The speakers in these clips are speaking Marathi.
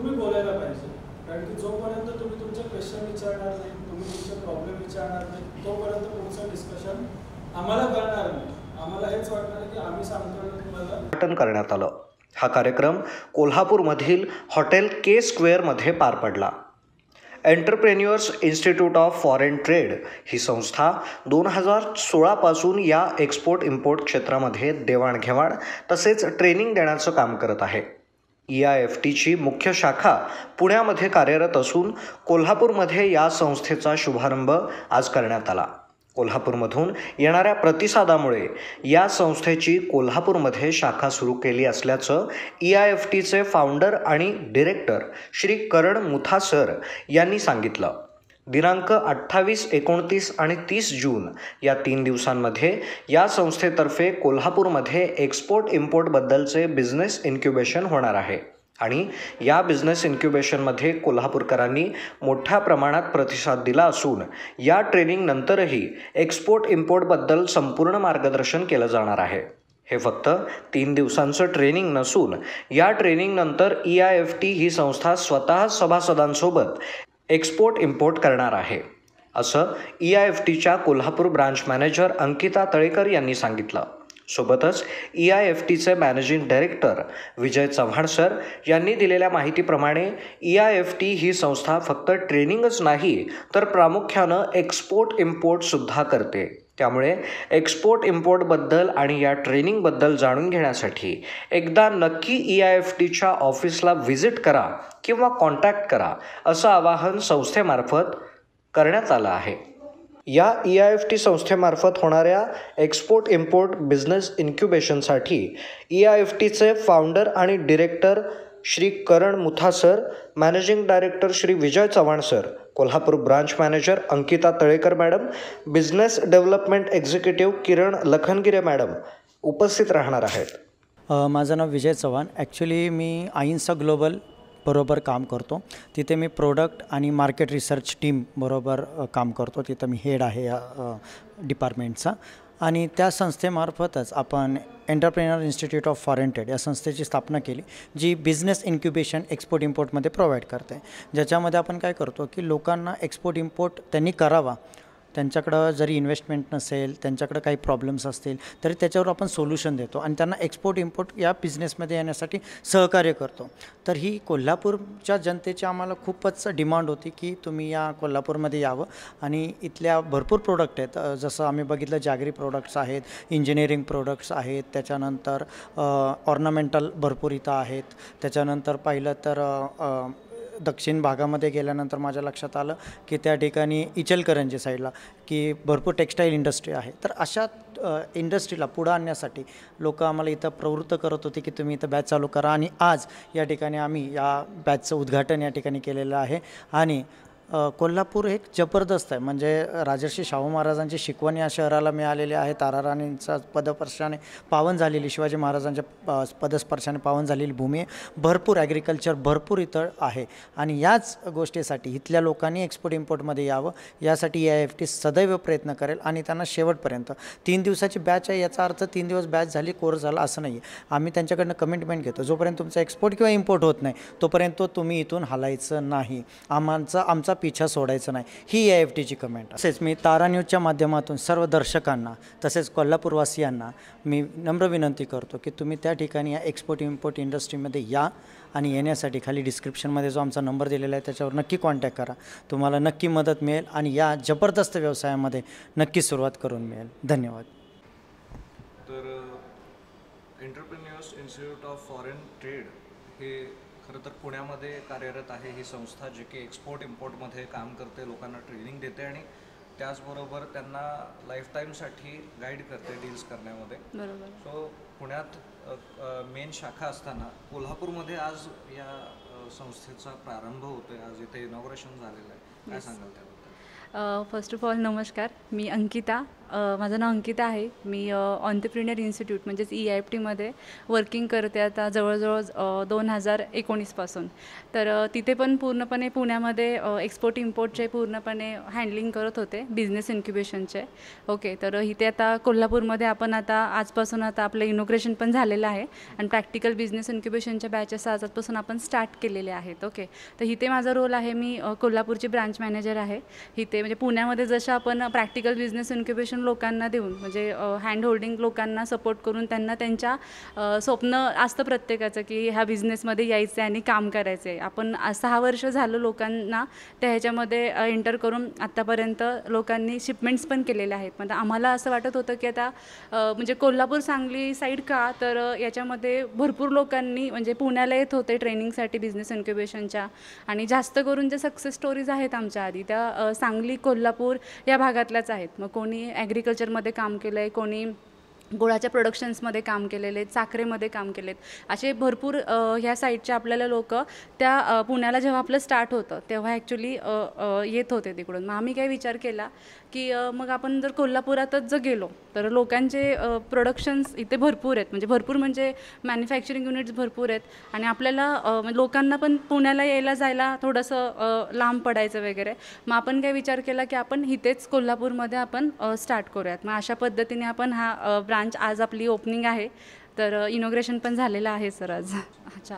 तुम्ही बोलायला पाहिजे, कारण की जोपर्यंत तुम्ही तुमचे क्वेश्चन विचारणार नाही, तुम्ही तुमचे प्रॉब्लेम विचारणार नाही, तोपर्यंत पुढचं डिस्कशन आम्हाला कळणार नाही. आम्हाला हेच वाटणार की आम्ही सांगतोय तुम्हाला. उद्घाटन करण्यात आलं. हा कार्यक्रम कोल्हापूरमधील हॉटेल के स्क्वेअरमध्ये पार पडला. Entrepreneurs institute of foreign trade ही संस्था 2016 पासून या एक्सपोर्ट इम्पोर्ट क्षेत्रामध्ये देवाणघेवाण तसेच ट्रेनिंग देण्याचं काम करत आहे. EIFTची मुख्य शाखा पुण्यामध्ये कार्यरत असून कोल्हापूरमध्ये या संस्थेचा शुभारंभ आज करण्यात आला. कोल्हापूरमधून येणाऱ्या प्रतिसादामुळे या संस्थेची कोल्हापूरमध्ये शाखा सुरू केली असल्याचं EIFTचे फाउंडर आणि डिरेक्टर श्री करण मुथा सर यांनी सांगितलं. दिनांक 28, 29 आणि 30 जून या 3 दिवसांमध्ये या संस्थेतर्फे कोल्हापूरमध्ये एक्सपोर्ट इम्पोर्टबद्दलचे बिझनेस इन्क्युबेशन होणार आहे आणि या बिझनेस इन्क्युबेशनमध्ये कोल्हापूरकरांनी मोठ्या प्रमाणात प्रतिसाद दिला असून या ट्रेनिंगनंतरही एक्सपोर्ट इम्पोर्टबद्दल संपूर्ण मार्गदर्शन केलं जाणार आहे. हे फक्त 3 दिवसांचं ट्रेनिंग नसून या ट्रेनिंगनंतर EIFT ही संस्था स्वतः सभासदांसोबत एक्सपोर्ट इम्पोर्ट करणार आहे, असं EIFTच्या कोल्हापूर ब्रांच मॅनेजर अंकिता तळेकर यांनी सांगितलं. सोबतच EIFTचे मॅनेजिंग डायरेक्टर विजय चव्हाण सर यांनी दिलेल्या माहितीप्रमाणे EIFT ही संस्था फक्त ट्रेनिंगच नाही तर प्रामुख्यानं एक्सपोर्ट इम्पोर्टसुद्धा करते. त्यामुळे एक्सपोर्ट इम्पोर्टबद्दल आणि या ट्रेनिंगबद्दल जाणून घेण्यासाठी एकदा नक्की EIFTच्या ऑफिसला व्हिजिट करा किंवा कॉन्टॅक्ट करा, असं आवाहन संस्थेमार्फत करण्यात आलं आहे. या EIFT संस्थेमार्फत होणाऱ्या एक्सपोर्ट इम्पोर्ट बिझनेस इन्क्युबेशनसाठी EIFTचे फाउंडर आणि director Shri Karan Mutha sir, managing director Shri Vijay Chavan sir, Kolhapur branch manager Ankita Talekar madam, business development executive Kiran Lakhangire madam उपस्थित राहणार आहेत. माझं नाव विजय चव्हाण. ॲक्च्युली मी आइन्सा ग्लोबल बरोबर काम करतो. तिथे मी प्रोडक्ट आणि मार्केट रिसर्च टीम बरोबर काम करतो. तिथं मी हेड आहे या डिपार्टमेंटचा. आणि त्या संस्थेमार्फतच आपण entrepreneur institute of foreign trade या संस्थेची स्थापना केली, जी बिझनेस इन्क्युबेशन एक्सपोर्ट इम्पोर्टमध्ये प्रोव्हाइड करते. ज्याच्यामध्ये आपण काय करतो की लोकांना एक्सपोर्ट इम्पोर्ट त्यांनी करावा, त्यांच्याकडं जरी इन्व्हेस्टमेंट नसेल, त्यांच्याकडं काही प्रॉब्लेम्स असतील तरी त्याच्यावर आपण सोल्युशन देतो आणि त्यांना एक्सपोर्ट इम्पोर्ट या बिझनेसमध्ये येण्यासाठी सहकार्य करतो. तर ही कोल्हापूरच्या जनतेची आम्हाला खूपच डिमांड होती की तुम्ही या कोल्हापूरमध्ये यावं आणि इथल्या भरपूर प्रोडक्ट आहेत. जसं आम्ही बघितलं जॅगरी प्रोडक्ट्स आहेत, इंजिनिअरिंग प्रोडक्ट्स आहेत, त्याच्यानंतर ऑर्नामेंटल भरपूर इथं आहेत. त्याच्यानंतर पाहिलं तर दक्षिण भागामध्ये गेल्यानंतर माझ्या लक्षात आलं की त्या ठिकाणी इचलकरंजी साईडला की भरपूर टेक्स्टाईल इंडस्ट्री आहे. तर अशा इंडस्ट्रीला पुढं आणण्यासाठी लोक आम्हाला इथं प्रवृत्त करत होते की तुम्ही इथं बॅच चालू करा. आणि आज या ठिकाणी आम्ही या बॅचचं उद्घाटन या ठिकाणी केलेलं आहे. आणि कोल्हापूर एक जबरदस्त आहे, म्हणजे राजर्षी शाहू महाराजांची शिकवण या शहराला मिळालेली आहे. ताराराणींचा पदस्पर्शाने पावन झालेली, शिवाजी महाराजांच्या पदस्पर्शाने पावन झालेली भूमी आहे. भरपूर ॲग्रिकल्चर भरपूर इथं आहे आणि याच गोष्टीसाठी इथल्या लोकांनी एक्सपोर्ट इम्पोर्टमध्ये यावं यासाठी EIFT सदैव प्रयत्न करेल आणि त्यांना शेवटपर्यंत 3 दिवसाची बॅच आहे. याचा अर्थ 3 दिवस बॅच झाली, कोर्स झाला असं नाही आहे. आम्ही त्यांच्याकडनं कमिटमेंट घेतो, जोपर्यंत तुमचा एक्सपोर्ट किंवा इम्पोर्ट होत नाही तोपर्यंत तुम्ही इथून हलायचं नाही, आमचा पिछा सोडायचा नाही, ही EIFTची कमेंट. तसेच मी तारा न्यूजच्या माध्यमातून सर्व दर्शकांना तसेच कोल्हापूरवासियांना मी नम्र विनंती करतो की तुम्ही त्या ठिकाणी या एक्सपोर्ट इम्पोर्ट इंडस्ट्रीमध्ये या आणि येण्यासाठी खाली डिस्क्रिप्शनमध्ये जो आमचा नंबर दिलेला आहे त्याच्यावर नक्की कॉन्टॅक्ट करा. तुम्हाला नक्की मदत मिळेल आणि या जबरदस्त व्यवसायामध्ये नक्की सुरुवात करून मिळेल. धन्यवाद. तर entrepreneurs institute of foreign trade हे खरं तर पुण्यामध्ये कार्यरत आहे. ही संस्था जी की एक्सपोर्ट इम्पोर्टमध्ये काम करते, लोकांना ट्रेनिंग देते आणि त्याचबरोबर त्यांना लाईफटाईमसाठी गाईड करते डील्स करण्यामध्ये. बरोबर. सो पुण्यात मेन शाखा असताना कोल्हापूरमध्ये आज या संस्थेचा प्रारंभ होतोय. आज इथे इनॉग्रेशन झालेलं आहे. काय सांगाल त्याबद्दल? फर्स्ट ऑफ ऑल नमस्कार, मी अंकिता, माझं नाव अंकिता आहे. मी ऑन्टरप्रिन्युअर इन्स्टिट्यूट म्हणजेच EIFTमध्ये वर्किंग करते आता जवळजवळ 2019पासून. तर तिथे पण पूर्णपणे पुण्यामध्ये एक्सपोर्ट इम्पोर्टचे पूर्णपणे हँडलिंग करत होते, बिझनेस इन्क्युबेशनचे. ओके, तर इथे आता कोल्हापूरमध्ये आपण आता आजपासून आता आपलं इनॉग्रेशन पण झालेलं आहे आणि प्रॅक्टिकल बिझनेस इन्क्युबेशनच्या बॅचेस आजपासून आपण स्टार्ट केलेले आहेत. ओके, तर इथे माझा रोल आहे, मी कोल्हापूरची ब्रांच मॅनेजर आहे. इथे म्हणजे पुण्यामध्ये जसं आपण प्रॅक्टिकल बिझनेस इन्क्युबेशन लोकांना देऊन म्हणजे हँड होल्डिंग लोकांना सपोर्ट करून त्यांना त्यांच्या स्वप्न असतं प्रत्येकाचं की ह्या बिझनेसमध्ये यायचं आहे आणि काम करायचं आहे. आपण 6 वर्ष झालं लोकांना त्या ह्याच्यामध्ये एंटर करून आत्तापर्यंत लोकांनी शिपमेंट्स पण केलेले आहेत. म्हणजे आम्हाला असं वाटत होतं की आता म्हणजे कोल्हापूर सांगली साईड का, तर याच्यामध्ये भरपूर लोकांनी म्हणजे पुण्याला येत होते ट्रेनिंगसाठी बिझनेस इन्क्युबेशनच्या, आणि जास्त करून जे सक्सेस स्टोरीज आहेत आमच्या आधी त्या सांगली कोल्हापूर या भागातल्याच आहेत. मग कोणी ॲग्रिकल्चरमध्ये काम केलं आहे, कोणी गुळाच्या प्रोडक्शन्समध्ये काम केलेले आहेत, साखरेमध्ये काम केलेत, असे भरपूर ह्या साईडचे आपल्याला लोक त्या पुण्याला जेव्हा आपलं स्टार्ट होतं तेव्हा ॲक्च्युली येत होते तिकडून. मग आम्ही काय विचार केला की मग आपण जर कोल्हापुरातच जर गेलो तर लोकांचे प्रोडक्शन्स इथे भरपूर आहेत, म्हणजे भरपूर म्हणजे मॅन्युफॅक्चरिंग युनिट्स भरपूर आहेत आणि आपल्याला लोकांना पण पुण्याला यायला जायला थोडंसं लांब पडायचं वगैरे. मग आपण काय विचार केला की आपण इथेच कोल्हापूरमध्ये आपण स्टार्ट करूयात. मग अशा पद्धतीने आपण हा ब्रांच आज आपली ओपनिंग आहे. तर इनॉग्रेशन पण झालेलं आहे सर आज. अच्छा,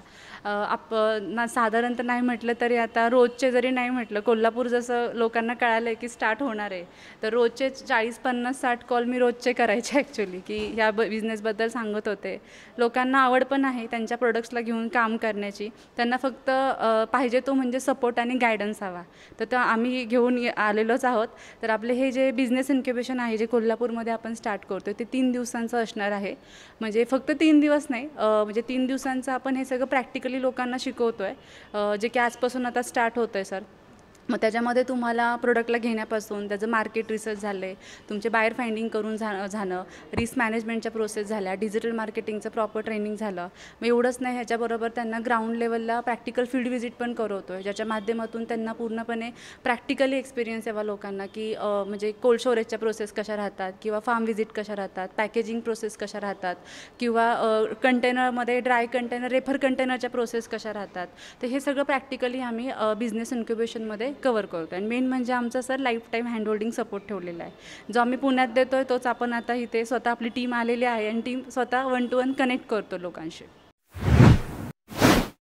साधारणतः नाही म्हटलं तरी आता रोजचे जरी नाही म्हटलं, कोल्हापूर जसं लोकांना कळालं आहे की स्टार्ट होणार आहे, तर रोजचे 40, 50, 60 कॉल मी रोजचे करायचे ॲक्च्युली, की ह्या बिझनेसबद्दल सांगत होते. लोकांना आवड पण आहे त्यांच्या प्रोडक्ट्सला घेऊन काम करण्याची, त्यांना फक्त पाहिजे तो म्हणजे सपोर्ट आणि गायडन्स हवा. तर आम्ही घेऊन आलेलोच आहोत. तर आपले हे जे बिझनेस इन्क्युबेशन आहे जे कोल्हापूरमध्ये आपण स्टार्ट करतो ते 3 दिवसांचं असणार आहे. म्हणजे फक्त 3 दिवस नाही, म्हणजे 3 दिवसांचं आपण हे सगळं प्रॅक्टिकली लोकांना शिकवतो आहे, जे की आजपासून आता स्टार्ट होतं आहे सर. मग त्याच्यामध्ये तुम्हाला प्रोडक्टला घेण्यापासून त्याचं मार्केट रिसर्च झालं आहे, तुमचे बायर फाइंडिंग करून झालं, रिस्क मॅनेजमेंटच्या प्रोसेस झाल्या, डिजिटल मार्केटिंगचं प्रॉपर ट्रेनिंग झालं. मग एवढंच नाही, ह्याच्याबरोबर त्यांना ग्राउंड लेवलला प्रॅक्टिकल फील्ड व्हिजिट पण करवतो आहे, ज्याच्या माध्यमातून त्यांना पूर्णपणे प्रॅक्टिकली एक्सपिरियन्स यावा लोकांना, की म्हणजे कोल्ड स्टोरेजच्या प्रोसेस कशा राहतात किंवा फार्म व्हिजिट कशा राहतात, पॅकेजिंग प्रोसेस कशा राहतात, किंवा कंटेनरमध्ये ड्राय कंटेनर रेफर कंटेनरच्या प्रोसेस कशा राहतात. तर हे सगळं प्रॅक्टिकली आम्ही बिझनेस इन्क्युबेशनमध्ये कवर करतो. आणि मेन म्हणजे आमचं sir life time hand holding support ठेवलेला आहे, जो आम्ही पुण्यात देतो आहे तोच आपण आता इथे स्वतः आपली टीम आलेली आहे आणि टीम स्वतः 1 to 1 कनेक्ट करतो लोकांशी.